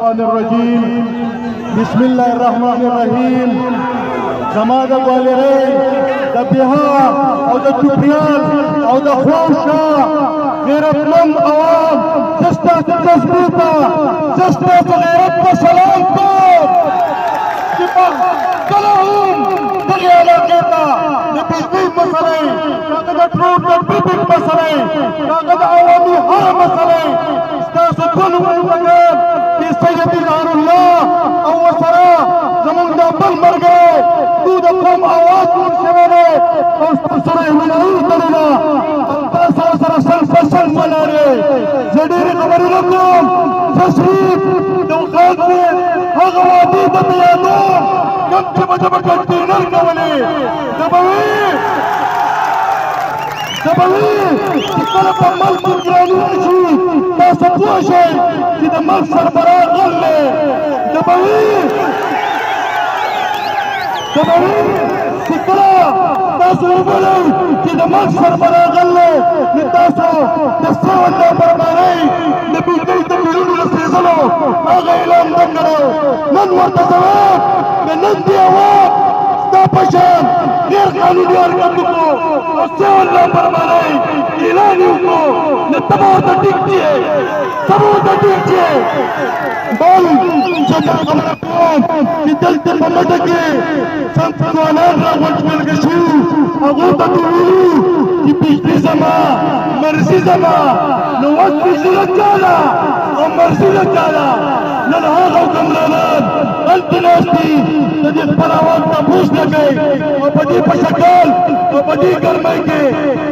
الرجيم بسم الله الرحمن الرحيم زما د والرین د بها او د چوپیان او د خوشا غیرتمند عوام زستا تثبیتا زستا غیرت په سلام کو چې په کلهم دغه علاقې ته د بجلی مسلې هغه د ټرانسپورټ مسلې هغه د عوامي هر مسلې ستاسو ټول وګړي چې سید اظهار الله او سره زمونږ د بل مرګ دوی د قوم آواز جوړ شوی دی او سره یې منعي کړې ده تاسو سره سل په سل ولرئ زه ډېرې خبرې نه کوم زه صرف د وقات هغه وعدې درته یادوم کوم چې به زه به کنټینر کولې زه به وي چې کله په ملک کې ګراني راشي تاسو پوه شئ چې د ملک سربراح غل دی زه به وي چې کله تاسو وګورئ چې د ملک سربراح غل دی نو تاسو د سوال د برابرۍ د بجلۍ د بیرونو رسېدلو هغه اعلان نه کړی نن ورته ځواب د نن دې عوام ستا په شان غیر قانوني حرکت وکړو او سوال د برابرۍ اعلان یې وکړو نو ته به ورته ټیک یې بل زه دا خبره کوم چې دلته په مټه کې سم ځوانان راغونډ ملګري شوي هغو ته دې ویلي چې بجلي زما مرضي زما نو اوس بجلي د چا ده او مرضي د چا ده نن هغه حکمرانان هلته ناست دي د دې خپل عوام تپوس نه کوي او په دې په شکل او په دې ګرمۍ کې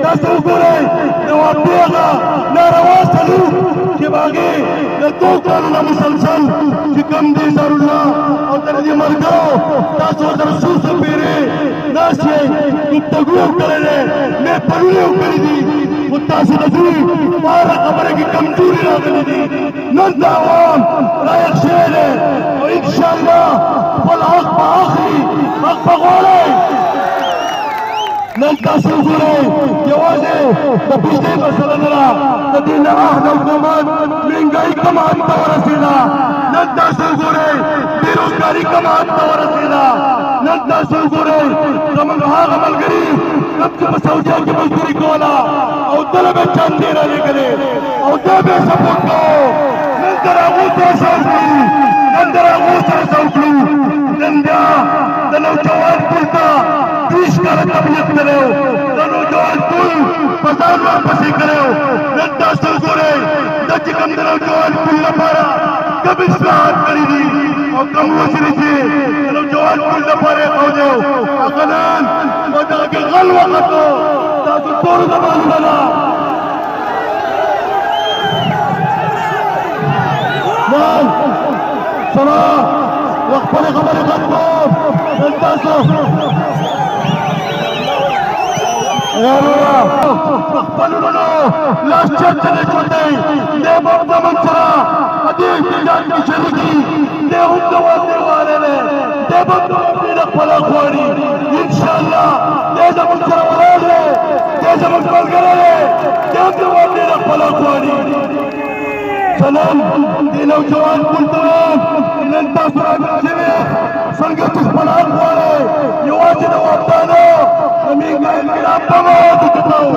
تاسو وګورئ د واقعي هغه ناروا سلوک چې هغې د څو کالونه مسلسل چې کوم دی اظهار الله او تر دې ملګرو تاسو ورسره څو څو پیرې ناست یې ګفتګو یې کړی دی محفلونه یې کړي دي خو تاسو د دوی په هره خبره کې کمزوري راغلي دي نن د عوام رایق شوی دی او انشاءالله خپل حق به اخلي حق به غواړئ نن تاسو وګورئ یوازې د بجلۍ مسله نه ده د دې نااهله حکومت مهنګایي کومه حد ته ورسېده نن تاسو وګورئ بېروزګاري کومه حد ته ورسېده نن تاسو وګورئ زموږ هغه ملګري کوم چې په سعودیه کې مزدوري کوله او دله به چاندې رالېږلې او دا به یې سپورټ کوو نن تر هغو سره څه وکړو نن بیا د نوجوان پل ته 20 کاله تبلیغ کړی و د نوجوان پل په ځان ورپسې کړی و نن تاسو وګورئ دا چې کوم د نوجوان پل لپاره کوم اصلاحات کړي دي او کوم وسیلې چې د نوجوان پل لپاره یې ښودی و هغه نن په دغه کې غل وختو تاسو ټولو ته معلومه ده نن سبا خپلې خبرې ختموم نن تاسو خپل ورونو لاس چېرته نه چوټئ دی به هم زموږ سره په دې احتجاج کې شریک دي دی هم د واده والی دی دی به هم د واده نه خپل حق غواړي انشاءالله دی زموږ سره ولاړ دی دی زموږ ملګری دی دی هم د واده نه خپل حق غواړي سلام دې نوجوان پل ته وایم نن تاسو راغلي شوي څنګه چې خپل حق غواړئ یوازې د واکدانو د مهنګایۍ خلاف به موازې چتوو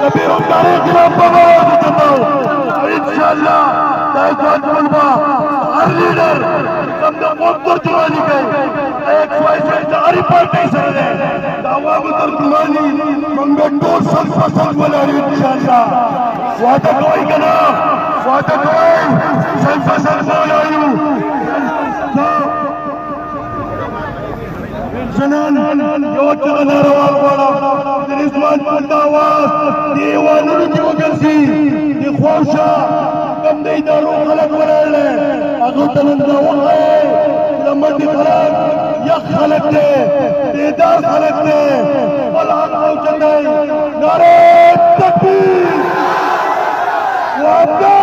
د بېروزګارۍ خلاف به موازې چتوو او انشاءالله دا ځوان پل به هر لیډر کوم د قوم ترجماني کوي XYZ د هرې پارټۍ سره دی د عوامو ترجماني موږ به ټول سل په سل ولاړ یو انشاءالله وعده کوئ که نه وعده کوئ سل په سل به ولاړ یو زنان یو چغه ناروا غواړم د رضوان پل د اواز دې ایوانونو کې وګرځي دې خواوشا کوم د ادارو خلک ولاړ دی هغو ته نن دا وښایئ د منډې خلک یخ خلک دی بیدار خلک دی خپل حق اوچتئ نعرې تکبیر وعده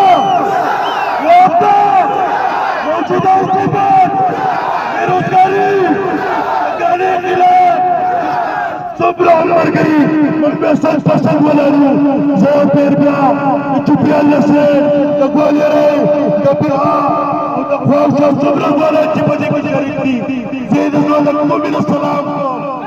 موجوده حکومت بېروزګاري څومره عمر کوي موږ به سل په سل ولاړ یو زه پیر بیا د چوپیان نسل د ګولیرۍ د بیا وأرجو صبر ولا تبدي بشريكتي زيد لكم من السلام